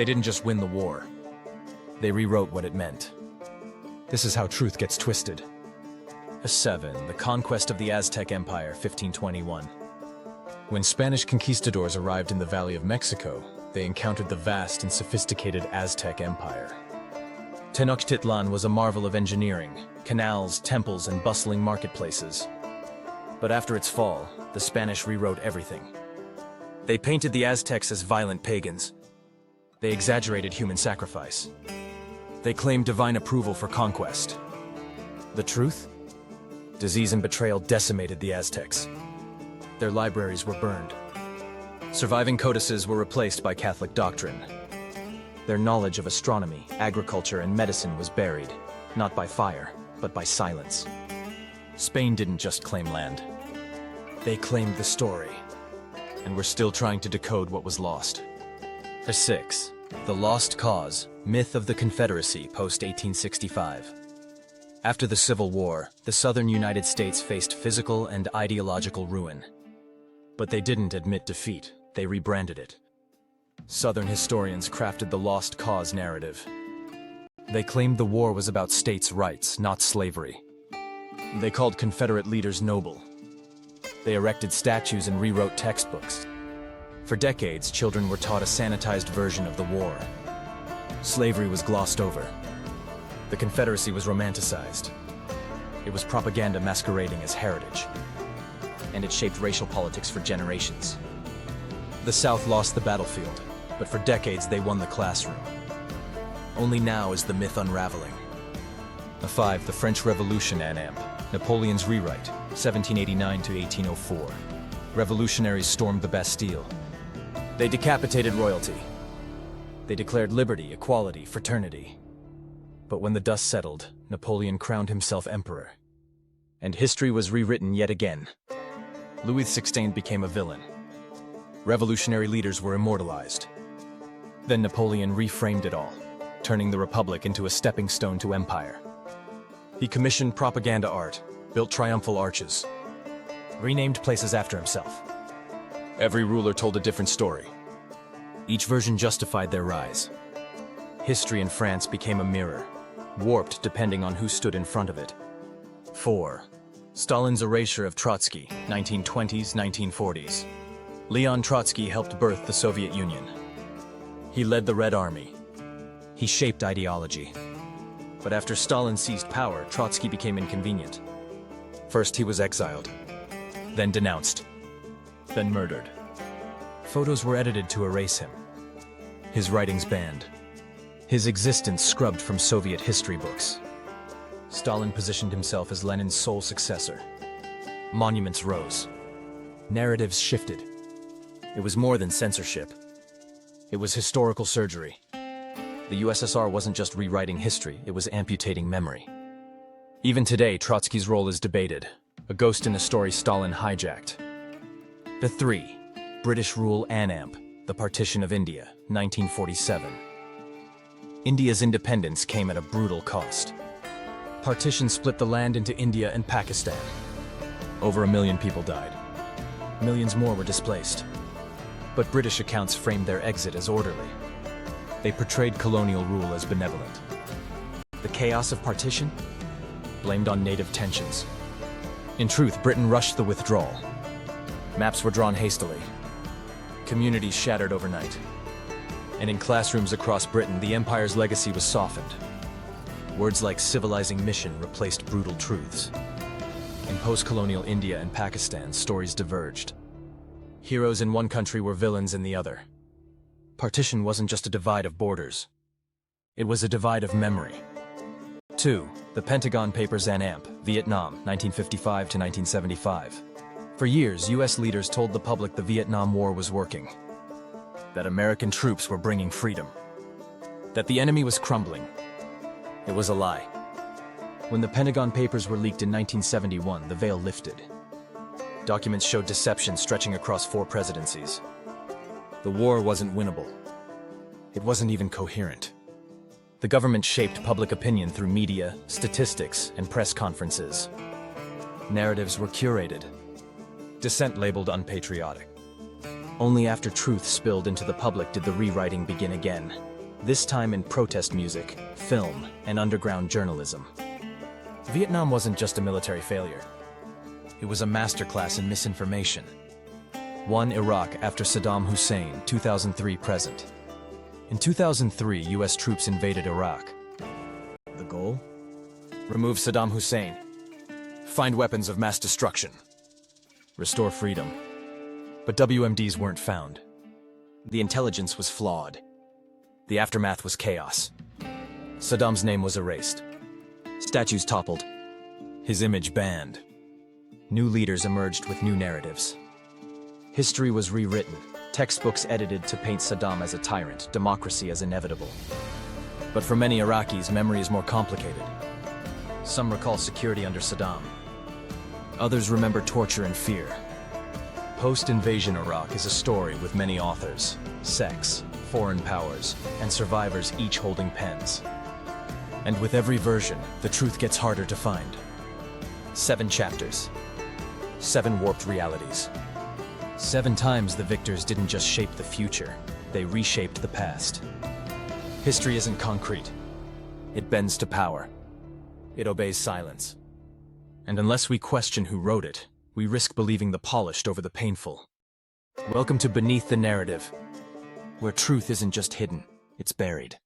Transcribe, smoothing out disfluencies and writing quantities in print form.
They didn't just win the war. They rewrote what it meant. This is how truth gets twisted. 7. The conquest of the Aztec Empire, 1521. When Spanish conquistadors arrived in the Valley of Mexico, they encountered the vast and sophisticated Aztec Empire. Tenochtitlan was a marvel of engineering, canals, temples, and bustling marketplaces. But after its fall, the Spanish rewrote everything. They painted the Aztecs as violent pagans. They exaggerated human sacrifice. They claimed divine approval for conquest. The truth? Disease and betrayal decimated the Aztecs. Their libraries were burned. Surviving codices were replaced by Catholic doctrine. Their knowledge of astronomy, agriculture, and medicine was buried, not by fire, but by silence. Spain didn't just claim land. They claimed the story, and we're still trying to decode what was lost. 6. The Lost Cause, Myth of the Confederacy, post-1865. After the Civil War, the southern United States faced physical and ideological ruin. But they didn't admit defeat, they rebranded it. Southern historians crafted the Lost Cause narrative. They claimed the war was about states' rights, not slavery. They called Confederate leaders noble. They erected statues and rewrote textbooks. For decades, children were taught a sanitized version of the war. Slavery was glossed over. The Confederacy was romanticized. It was propaganda masquerading as heritage. And it shaped racial politics for generations. The South lost the battlefield, but for decades they won the classroom. Only now is the myth unraveling. 5. The French Revolution ANAMP, Napoleon's Rewrite, 1789 to 1804. Revolutionaries stormed the Bastille. They decapitated royalty. They declared liberty, equality, fraternity. But when the dust settled, Napoleon crowned himself emperor. And history was rewritten yet again. Louis XVI became a villain. Revolutionary leaders were immortalized. Then Napoleon reframed it all, turning the Republic into a stepping stone to empire. He commissioned propaganda art, built triumphal arches, renamed places after himself. Every ruler told a different story. Each version justified their rise. History in France became a mirror, warped depending on who stood in front of it. 4. Stalin's erasure of Trotsky, 1920s, 1940s. Leon Trotsky helped birth the Soviet Union. He led the Red Army. He shaped ideology. But after Stalin seized power, Trotsky became inconvenient. First he was exiled, then denounced, then murdered. Photos were edited to erase him. His writings banned. His existence scrubbed from Soviet history books. Stalin positioned himself as Lenin's sole successor. Monuments rose. Narratives shifted. It was more than censorship. It was historical surgery. The USSR wasn't just rewriting history, it was amputating memory. Even today, Trotsky's role is debated, a ghost in a story Stalin hijacked. 3. British rule ANAMP, the partition of India, 1947. India's independence came at a brutal cost. Partition split the land into India and Pakistan. Over 1 million people died. Millions more were displaced. But British accounts framed their exit as orderly. They portrayed colonial rule as benevolent. The chaos of partition? Blamed on native tensions. In truth, Britain rushed the withdrawal. Maps were drawn hastily. Communities shattered overnight. And in classrooms across Britain, the empire's legacy was softened. Words like civilizing mission replaced brutal truths. In post-colonial India and Pakistan, stories diverged. Heroes in one country were villains in the other. Partition wasn't just a divide of borders. It was a divide of memory. 2. The Pentagon Papers ANAMP, Vietnam, 1955 to 1975. For years, U.S. leaders told the public the Vietnam War was working. That American troops were bringing freedom. That the enemy was crumbling. It was a lie. When the Pentagon Papers were leaked in 1971, the veil lifted. Documents showed deception stretching across 4 presidencies. The war wasn't winnable. It wasn't even coherent. The government shaped public opinion through media, statistics, and press conferences. Narratives were curated. Dissent labeled unpatriotic. Only after truth spilled into the public did the rewriting begin again. This time in protest music, film, and underground journalism. Vietnam wasn't just a military failure. It was a masterclass in misinformation. One Iraq after Saddam Hussein, 2003 present. In 2003, US troops invaded Iraq. The goal? Remove Saddam Hussein. Find weapons of mass destruction. Restore freedom. But WMDs weren't found. The intelligence was flawed. The aftermath was chaos. Saddam's name was erased. Statues toppled. His image banned. New leaders emerged with new narratives. History was rewritten, textbooks edited to paint Saddam as a tyrant, democracy as inevitable. But for many Iraqis, memory is more complicated. Some recall security under Saddam. Others remember torture and fear. Post-invasion Iraq is a story with many authors, sects, foreign powers, and survivors each holding pens. And with every version, the truth gets harder to find. 7 chapters. 7 warped realities. 7 times the victors didn't just shape the future, they reshaped the past. History isn't concrete. It bends to power. It obeys silence. And unless we question who wrote it, we risk believing the polished over the painful. Welcome to Beneath the Narrative, where truth isn't just hidden, it's buried.